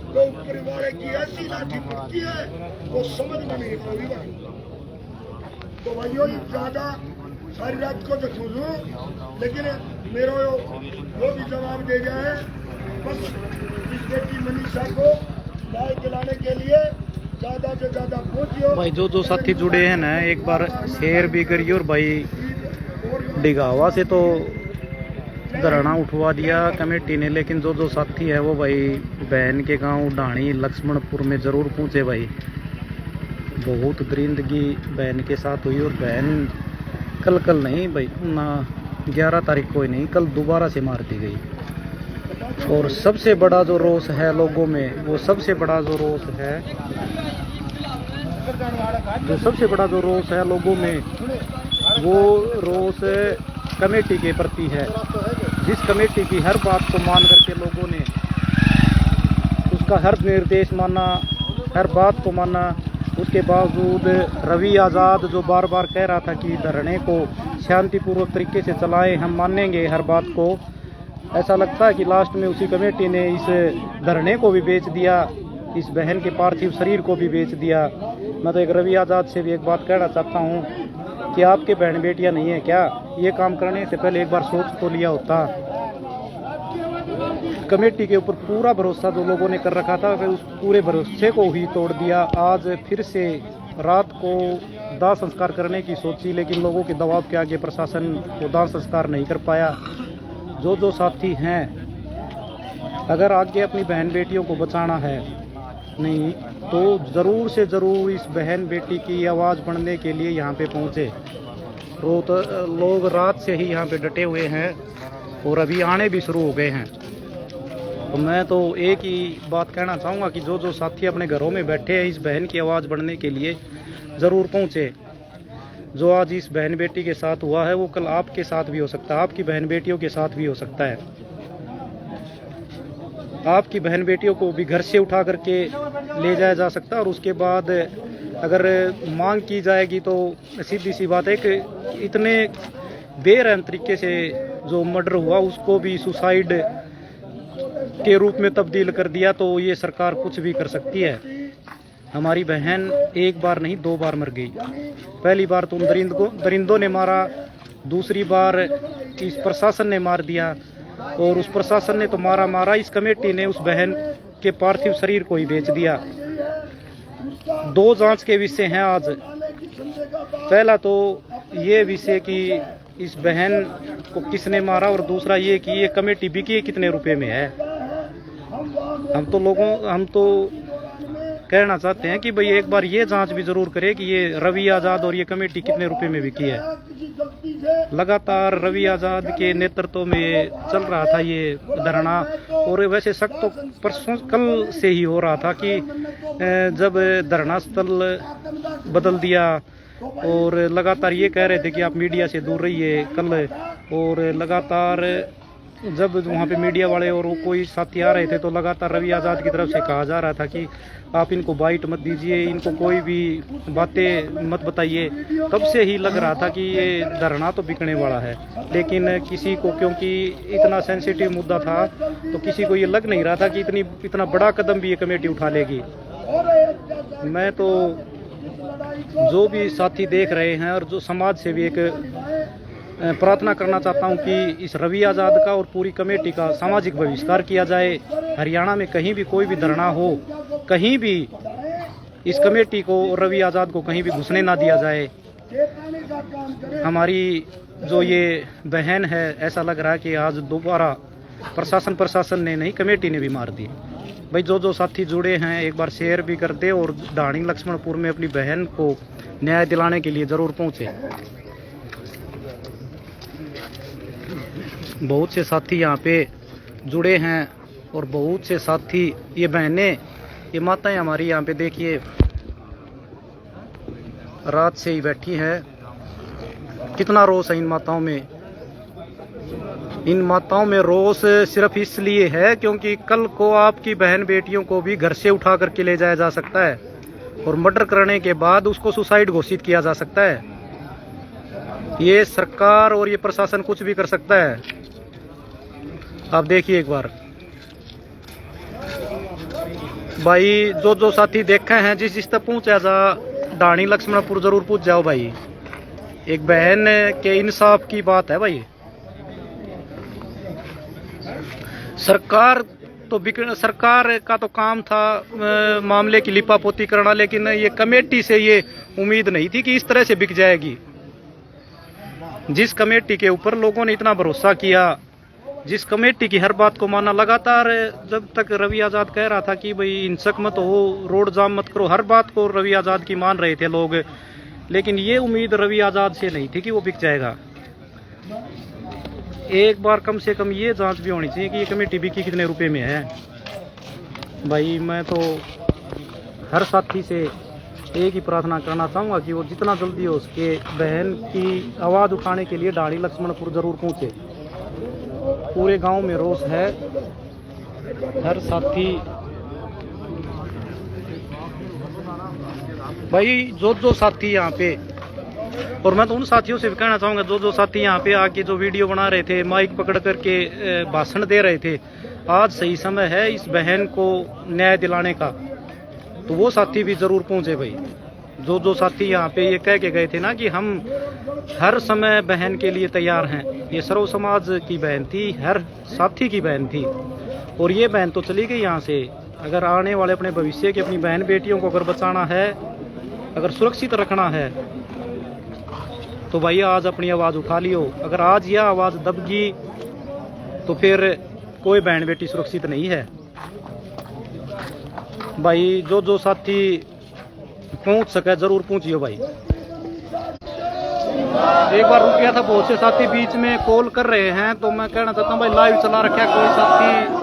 तो ऊपर वाले की ऐसी लाठी पड़ती है वो समझ में नहीं कोई बात। तो भाइयों ज्यादा सारी रात को तो सुनूं, लेकिन मेरा वो भी जवाब दे जाए बस इस बेटी मनीषा को न्याय दिलाने के लिए ज्यादा से ज्यादा पहुंचियो। भाई जो साथी जुड़े हैं ना, एक बार शेयर भी करिए। और भाई डिगावा से तो धरना उठवा दिया कमेटी ने, लेकिन जो साथी है वो भाई बहन के गांव ढाणी लक्ष्मणपुर में जरूर पहुंचे। भाई बहुत दरिंदगी बहन के साथ हुई, और बहन कल नहीं भाई ना 11 तारीख को ही नहीं, कल दोबारा से मार दी गई। और सबसे बड़ा जो रोष है लोगों में, वो सबसे बड़ा जो रोष है लोगों में, वो रोष कमेटी के प्रति है। जिस कमेटी की हर बात को मान करके लोगों ने उसका हर निर्देश माना, हर बात को माना, उसके बावजूद रवि आज़ाद जो बार बार कह रहा था कि धरने को शांतिपूर्वक तरीके से चलाएं, हम मानेंगे हर बात को, ऐसा लगता है कि लास्ट में उसी कमेटी ने इस धरने को भी बेच दिया, इस बहन के पार्थिव शरीर को भी बेच दिया। मैं तो एक रवि आज़ाद से भी एक बात कहना चाहता हूँ कि आपके बहन बेटियाँ नहीं है क्या? ये काम करने से पहले एक बार सोच तो लिया होता। कमेटी के ऊपर पूरा भरोसा जो लोगों ने कर रखा था, उस पूरे भरोसे को ही तोड़ दिया। आज फिर से रात को दाह संस्कार करने की सोची, लेकिन लोगों के दबाव के आगे प्रशासन वो दाह संस्कार नहीं कर पाया। जो साथी हैं, अगर आगे अपनी बहन बेटियों को बचाना है नहीं तो ज़रूर से ज़रूर इस बहन बेटी की आवाज़ बढ़ने के लिए यहाँ पे पहुँचे। लोग रात से ही यहाँ पे डटे हुए हैं और अभी आने भी शुरू हो गए हैं। तो मैं तो एक ही बात कहना चाहूँगा कि जो साथी अपने घरों में बैठे हैं, इस बहन की आवाज़ बढ़ने के लिए ज़रूर पहुँचे। जो आज इस बहन बेटी के साथ हुआ है वो कल आपके साथ भी हो सकता है, आपकी बहन बेटियों के साथ भी हो सकता है। आपकी बहन बेटियों को भी घर से उठा करके ले जाया जा सकता है, और उसके बाद अगर मांग की जाएगी तो सीधी सी बात है कि इतने बेरहम तरीके से जो मर्डर हुआ उसको भी सुसाइड के रूप में तब्दील कर दिया, तो ये सरकार कुछ भी कर सकती है। हमारी बहन एक बार नहीं 2 बार मर गई। पहली बार तो दरिंदों ने मारा, दूसरी बार इस प्रशासन ने मार दिया, और उस प्रशासन ने तो मारा, इस कमेटी ने उस बहन के पार्थिव शरीर को ही बेच दिया। 2 जांच के विषय हैं आज। पहला तो ये विषय कि इस बहन को किसने मारा, और दूसरा ये कि ये कमेटी बिकी कितने रुपए में है। हम तो कहना चाहते हैं कि भाई एक बार ये जांच भी जरूर करे कि ये रवि आज़ाद और ये कमेटी कितने रुपए में बिकी है। लगातार रवि आज़ाद के नेतृत्व में चल रहा था ये धरना, और वैसे सख्त तो परसों कल से ही हो रहा था कि जब धरना स्थल बदल दिया और लगातार ये कह रहे थे कि आप मीडिया से दूर रहिए कल, और लगातार जब वहाँ पे मीडिया वाले और कोई साथी आ रहे थे तो लगातार रवि आज़ाद की तरफ से कहा जा रहा था कि आप इनको बाइट मत दीजिए, इनको कोई भी बातें मत बताइए। तब से ही लग रहा था कि ये धरना तो बिकने वाला है, लेकिन किसी को, क्योंकि इतना सेंसिटिव मुद्दा था, तो किसी को ये लग नहीं रहा था कि इतना बड़ा कदम भी ये कमेटी उठा लेगी। मैं तो जो भी साथी देख रहे हैं और जो समाज से भी एक प्रार्थना करना चाहता हूं कि इस रवि आज़ाद का और पूरी कमेटी का सामाजिक बहिष्कार किया जाए। हरियाणा में कहीं भी कोई भी धरना हो, कहीं भी इस कमेटी को और रवि आज़ाद को कहीं भी घुसने ना दिया जाए। हमारी जो ये बहन है, ऐसा लग रहा है कि आज दोबारा प्रशासन ने नहीं, कमेटी ने भी मार दी। भाई जो साथी जुड़े हैं एक बार शेयर भी कर दे, और ढाणी लक्ष्मणपुर में अपनी बहन को न्याय दिलाने के लिए ज़रूर पहुँचे। बहुत से साथी यहाँ पे जुड़े हैं, और बहुत से साथी, ये बहनें, ये माताएं हमारी यहाँ पे देखिए रात से ही बैठी हैं। कितना रोष है इन माताओं में। इन माताओं में रोष सिर्फ इसलिए है क्योंकि कल को आपकी बहन बेटियों को भी घर से उठा करके ले जाया जा सकता है, और मर्डर करने के बाद उसको सुसाइड घोषित किया जा सकता है। ये सरकार और ये प्रशासन कुछ भी कर सकता है। आप देखिए एक बार। भाई जो साथी देखे हैं जिस तक पहुंचा जा डाणी लक्ष्मणपुर जरूर पूछ जाओ भाई। एक बहन के इंसाफ की बात है भाई। सरकार का तो काम था मामले की लिपापोती करना, लेकिन ये कमेटी से ये उम्मीद नहीं थी कि इस तरह से बिक जाएगी। जिस कमेटी के ऊपर लोगों ने इतना भरोसा किया, जिस कमेटी की हर बात को माना, लगातार जब तक रवि आजाद कह रहा था कि भाई हिंसक मत हो, रोड जाम मत करो, हर बात को रवि आजाद की मान रहे थे लोग, लेकिन ये उम्मीद रवि आजाद से नहीं थी कि वो बिक जाएगा। एक बार कम से कम ये जांच भी होनी चाहिए कि ये कमेटी बिकी कितने रुपए में है। भाई मैं तो हर साथी से एक ही प्रार्थना करना चाहूँगा कि वो जितना जल्दी हो उसके बहन की आवाज़ उठाने के लिए डाणी लक्ष्मणपुर जरूर पहुँचे। पूरे गांव में रोष है, हर साथी भाई जो साथी यहाँ पे, और मैं तो उन साथियों से भी कहना चाहूँगा जो साथी यहाँ पे आके जो वीडियो बना रहे थे, माइक पकड़ करके भाषण दे रहे थे, आज सही समय है इस बहन को न्याय दिलाने का, तो वो साथी भी जरूर पहुँचे भाई। जो साथी यहाँ पे ये कह के गए थे ना कि हम हर समय बहन के लिए तैयार हैं, ये सर्व समाज की बहन थी, हर साथी की बहन थी, और ये बहन तो चली गई यहाँ से। अगर आने वाले अपने भविष्य की अपनी बहन बेटियों को अगर बचाना है, अगर सुरक्षित रखना है, तो भाई आज अपनी आवाज़ उठा लियो। अगर आज यह आवाज़ दबगी तो फिर कोई बहन बेटी सुरक्षित नहीं है भाई। जो साथी पहुंच सके जरूर पहुंचियो भाई। एक बार रुक गया था, बहुत से साथी बीच में कॉल कर रहे हैं, तो मैं कहना चाहता हूं भाई लाइव चला रखा है कोई साथी।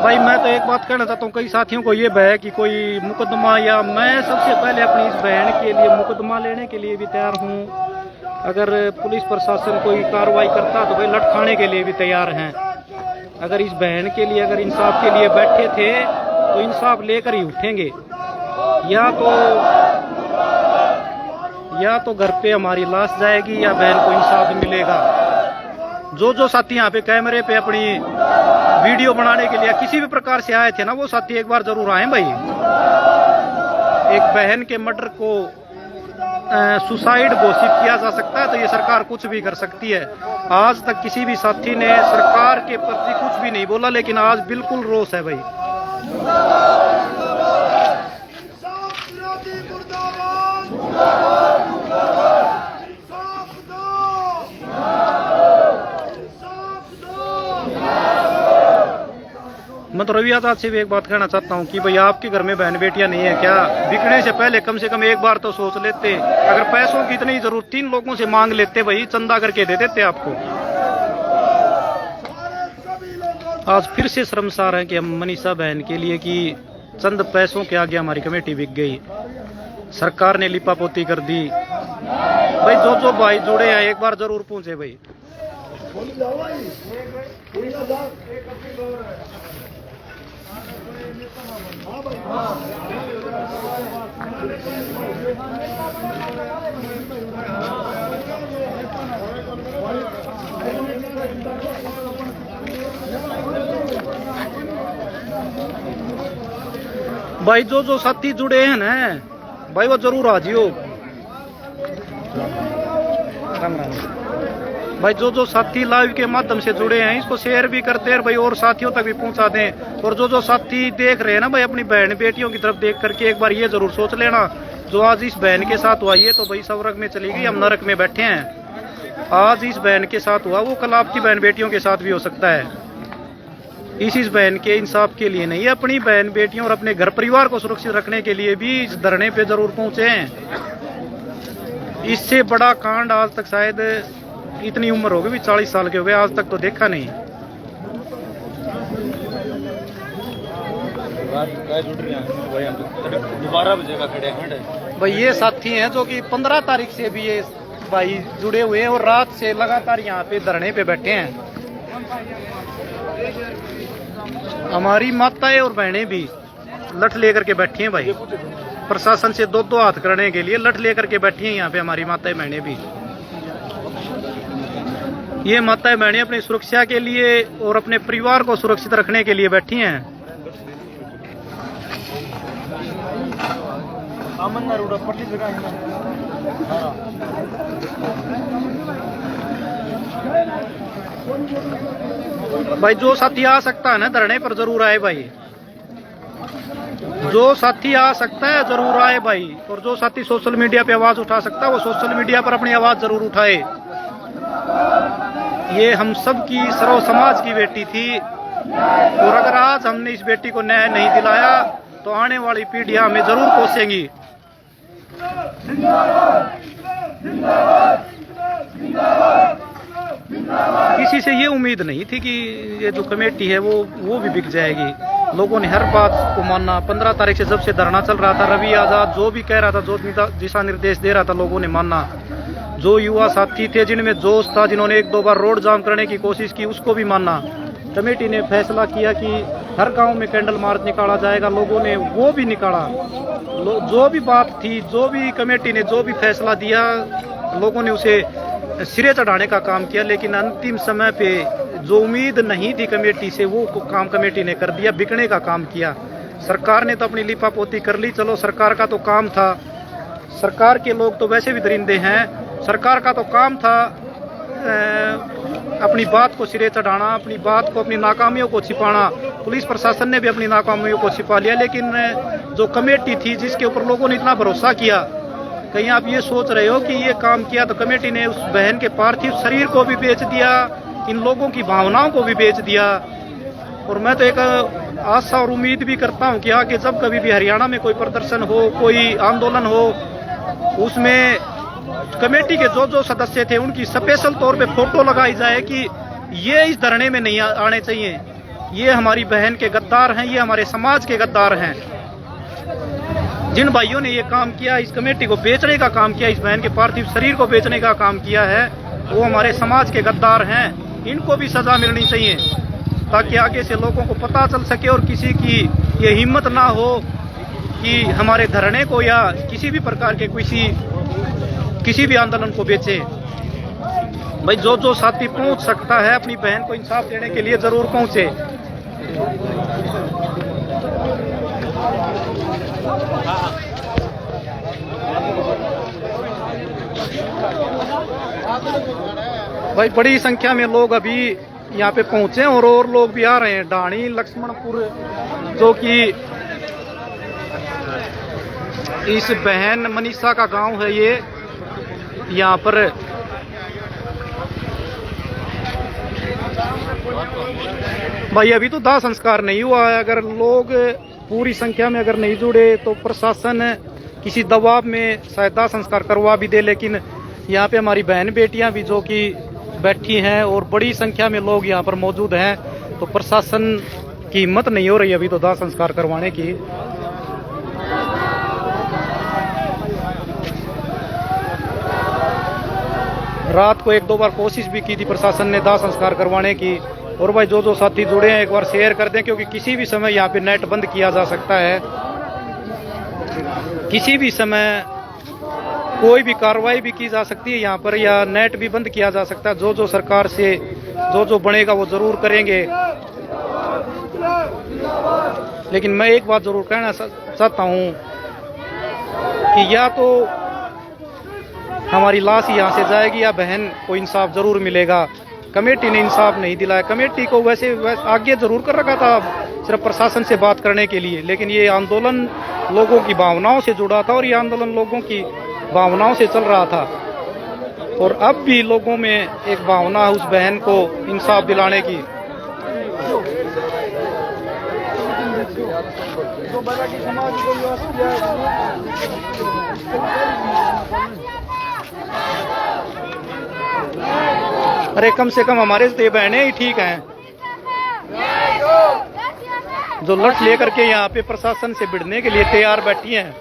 भाई मैं तो एक बात कहना चाहता हूँ, कई साथियों को ये भय कि कोई मुकदमा, या मैं सबसे पहले अपनी इस बहन के लिए मुकदमा लेने के लिए भी तैयार हूँ। अगर पुलिस प्रशासन कोई कार्रवाई करता तो भाई लटकाने के लिए भी तैयार हैं। अगर इस बहन के लिए, अगर इंसाफ के लिए बैठे थे तो इंसाफ लेकर ही उठेंगे, या तो घर पे हमारी लाश जाएगी या बहन को इंसाफ मिलेगा। जो साथी यहाँ पे कैमरे पे अपनी वीडियो बनाने के लिए किसी भी प्रकार से आए थे ना, वो साथी एक बार जरूर आए भाई। एक बहन के मर्डर को सुसाइड घोषित किया जा सकता है तो ये सरकार कुछ भी कर सकती है। आज तक किसी भी साथी ने सरकार के प्रति कुछ भी नहीं बोला, लेकिन आज बिल्कुल रोष है भाई। मैं तो रवि आजाद से भी एक बात कहना चाहता हूँ कि भाई आपके घर में बहन बेटियां नहीं है क्या? बिकने से पहले कम से कम एक बार तो सोच लेते। अगर पैसों की इतनी जरूरत, 3 लोगों से मांग लेते भाई, चंदा करके दे देते आपको। आज फिर से शर्मसार है कि हम मनीषा बहन के लिए कि चंद पैसों के आगे हमारी कमेटी बिक गई, सरकार ने लिपापोती कर दी। भाई जो भाई जुड़े हैं एक बार जरूर पहुंचे भाई। भाई जो साथी जुड़े हैं ना भाई, वो जरूर आ जियो भाई। जो साथी लाइव के माध्यम से जुड़े हैं इसको शेयर भी करते हैं भाई, और साथियों तक भी पहुंचा दें। और जो साथी देख रहे हैं ना भाई, अपनी बहन बेटियों की तरफ देख करके एक बार ये जरूर सोच लेना, जो आज इस बहन के साथ हुआ ये तो भाई स्वर्ग में चली गई, हम नरक में बैठे हैं। आज इस बहन के साथ हुआ वो कल आपकी बहन बेटियों के साथ भी हो सकता है। इस बहन के इंसाफ के लिए नहीं, अपनी बहन बेटियों और अपने घर परिवार को सुरक्षित रखने के लिए भी इस धरने पे जरूर पहुंचे हैं। इससे बड़ा कांड आज तक शायद, इतनी उम्र हो गई 40 साल के हो गए, आज तक तो देखा नहीं। भाई ये साथी हैं जो कि 15 तारीख से भी ये भाई जुड़े हुए हैं और रात से लगातार यहाँ पे धरने पे बैठे हैं। हमारी माताएं और बहनें भी लठ लेकर के बैठी हैं भाई, प्रशासन से दो हाथ करने के लिए लठ लेकर के बैठी हैं यहाँ पे हमारी माताएं बहनें भी। ये माताएं बहनें अपनी सुरक्षा के लिए और अपने परिवार को सुरक्षित रखने के लिए बैठी हैं। भाई जो साथी आ सकता है ना धरने पर जरूर आए भाई, जो साथी आ सकता है जरूर आए भाई। और जो साथी सोशल मीडिया पे आवाज उठा सकता है वो सोशल मीडिया पर अपनी आवाज जरूर उठाए। ये हम सब की सर्व समाज की बेटी थी और अगर आज हमने इस बेटी को न्याय नहीं दिलाया तो आने वाली पीढ़ियां हमें जरूर कोसेंगी। किसी से ये उम्मीद नहीं थी कि ये जो कमेटी है वो भी बिक जाएगी। लोगों ने हर बात को माना। 15 तारीख से जब से धरना चल रहा था, रवि आजाद जो भी कह रहा था, जो दिशा निर्देश दे रहा था, लोगों ने माना। जो युवा साथी थे जिनमें जोश था, जिन्होंने 1-2 बार रोड जाम करने की कोशिश की, उसको भी माना। कमेटी ने फैसला किया कि हर गांव में कैंडल मार्च निकाला जाएगा, लोगों ने वो भी निकाला। जो भी बात थी, जो भी कमेटी ने जो भी फैसला दिया, लोगों ने उसे सिरे चढ़ाने का काम किया। लेकिन अंतिम समय पे जो उम्मीद नहीं थी कमेटी से, वो काम कमेटी ने कर दिया, बिकने का काम किया। सरकार ने तो अपनी लिपापोती कर ली, चलो सरकार का तो काम था। सरकार के लोग तो वैसे भी दरिंदे हैं। सरकार का तो काम था अपनी बात को सिरे चढ़ाना, अपनी बात को, अपनी नाकामियों को छिपाना। पुलिस प्रशासन ने भी अपनी नाकामियों को छिपा लिया। लेकिन जो कमेटी थी जिसके ऊपर लोगों ने इतना भरोसा किया, कहीं आप ये सोच रहे हो कि ये काम किया तो कमेटी ने उस बहन के पार्थिव शरीर को भी बेच दिया, इन लोगों की भावनाओं को भी बेच दिया। और मैं तो एक आशा और उम्मीद भी करता हूं कि आगे जब कभी भी हरियाणा में कोई प्रदर्शन हो, कोई आंदोलन हो, उसमें कमेटी के जो सदस्य थे उनकी स्पेशल तौर पे फोटो लगाई जाए कि ये इस धरने में नहीं आने चाहिए, ये हमारी बहन के गद्दार हैं, ये हमारे समाज के गद्दार हैं। जिन भाइयों ने ये काम किया, इस कमेटी को बेचने का काम किया, इस बहन के पार्थिव शरीर को बेचने का काम किया है, वो हमारे समाज के गद्दार हैं। इनको भी सजा मिलनी चाहिए ताकि आगे से लोगों को पता चल सके और किसी की ये हिम्मत ना हो कि हमारे धरने को या किसी भी प्रकार के किसी भी आंदोलन को बेचे। भाई जो साथी पहुंच सकता है अपनी बहन को इंसाफ देने के लिए जरूर पहुंचे। भाई बड़ी संख्या में लोग अभी यहाँ पे पहुंचे और लोग भी आ रहे हैं। ढाणी लक्ष्मणपुर जो कि इस बहन मनीषा का गांव है, ये यहाँ पर भाई अभी तो दाह संस्कार नहीं हुआ है। अगर लोग पूरी संख्या में अगर नहीं जुड़े तो प्रशासन किसी दबाव में शायद दाह संस्कार करवा भी दे। लेकिन यहाँ पे हमारी बहन बेटियां भी जो कि बैठी हैं और बड़ी संख्या में लोग यहाँ पर मौजूद हैं, तो प्रशासन की हिम्मत नहीं हो रही अभी तो दाह संस्कार करवाने की। रात को 1-2 बार कोशिश भी की थी प्रशासन ने दाह संस्कार करवाने की। और भाई जो साथी जुड़े हैं एक बार शेयर कर दें, क्योंकि किसी भी समय यहाँ पे नेट बंद किया जा सकता है, किसी भी समय कोई भी कार्रवाई भी की जा सकती है यहाँ पर, या नेट भी बंद किया जा सकता है। जो सरकार से जो बनेगा वो जरूर करेंगे। लेकिन मैं एक बात जरूर कहना चाहता हूँ कि या तो हमारी लाश यहाँ से जाएगी या बहन को इंसाफ जरूर मिलेगा। कमेटी ने इंसाफ नहीं दिलाया। कमेटी को वैसे आगे जरूर कर रखा था सिर्फ प्रशासन से बात करने के लिए, लेकिन ये आंदोलन लोगों की भावनाओं से जुड़ा था और ये आंदोलन लोगों की भावनाओं से चल रहा था। और अब भी लोगों में एक भावना है उस बहन को इंसाफ दिलाने की। अरे कम से कम हमारे से बहनें ही ठीक हैं जो लठ लेकर के यहाँ पे प्रशासन से भिड़ने के लिए तैयार बैठी हैं।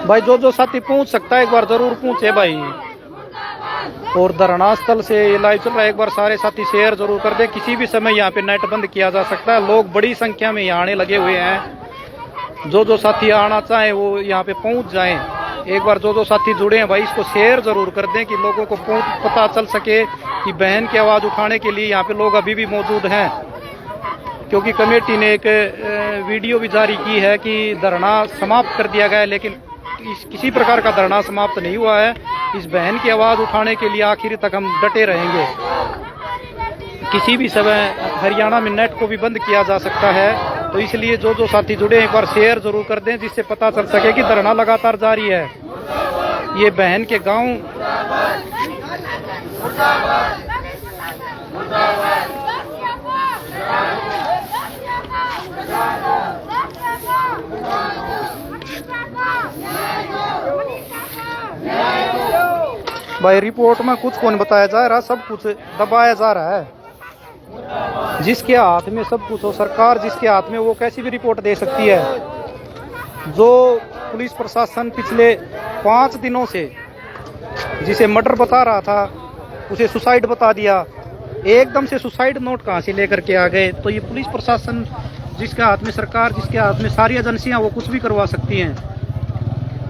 भाई जो साथी पूछ सकता है एक बार जरूर पूछे भाई। और धरना स्थल से ये लाइव चल रहा है, एक बार सारे साथी शेयर जरूर कर दे। किसी भी समय यहाँ पे नेट बंद किया जा सकता है, लोग बड़ी संख्या में यहाँ आने लगे हुए हैं। जो साथी आना चाहे वो यहाँ पे पहुंच जाएं। एक बार जो साथी जुड़े हैं भाई इसको शेयर जरूर कर दें कि लोगों को पता चल सके कि बहन की आवाज उठाने के लिए यहाँ पे लोग अभी भी मौजूद हैं। क्योंकि कमेटी ने एक वीडियो भी जारी की है कि धरना समाप्त कर दिया गया है, लेकिन किसी प्रकार का धरना समाप्त नहीं हुआ है। इस बहन की आवाज उठाने के लिए आखिर तक हम डटे रहेंगे। किसी भी समय हरियाणा में नेट को भी बंद किया जा सकता है, तो इसलिए जो साथी जुड़े एक बार शेयर जरूर कर दें जिससे पता चल सके कि धरना लगातार जारी है। ये बहन के गांव भाई रिपोर्ट में कुछ कौन बताया जा रहा, सब कुछ दबाया जा रहा है। जिसके हाथ में सब कुछ हो, सरकार जिसके हाथ में वो कैसी भी रिपोर्ट दे सकती है। जो पुलिस प्रशासन पिछले 5 दिनों से जिसे मर्डर बता रहा था उसे सुसाइड बता दिया। एकदम से सुसाइड नोट कहां से लेकर के आ गए। तो ये पुलिस प्रशासन जिसके हाथ में, सरकार जिसके हाथ में, सारी एजेंसियां वो कुछ भी करवा सकती हैं।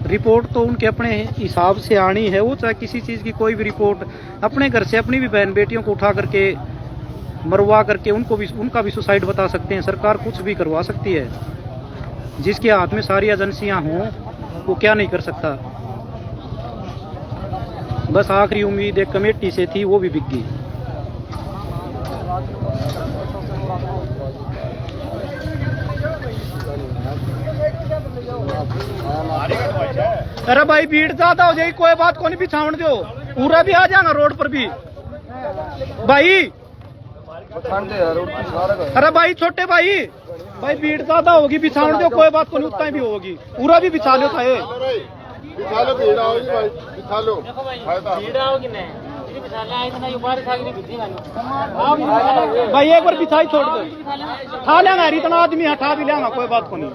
रिपोर्ट तो उनके अपने हिसाब से आनी है, वो चाहे किसी चीज की कोई भी रिपोर्ट अपने घर से अपनी भी बहन बेटियों को उठा करके मरवा करके उनका भी सुसाइड बता सकते हैं। सरकार कुछ भी करवा सकती है। जिसके हाथ में सारी एजेंसियां हों वो क्या नहीं कर सकता। बस आखिरी उम्मीद एक कमेटी से थी, वो भी बिक गई। अरे भाई भीड़ ज्यादा हो जाएगी, कोई बात को नहीं, बिछावन दो, पूरा भी आ जाएगा रोड पर भी भाई। अरे भाई छोटे भाई भीड़ ज्यादा होगी, बिछावन दो, कोई बात को नहीं, उतना भी होगी, पूरा भी बिछा लो चाहे। बिछा लो, भीड़ आओगी भाई, बिछा लो, भाई एक बार बिछाई छोड़ दो, ठा लेंगा, इतना आदमी हटा भी लेंगा, कोई बात को नहीं।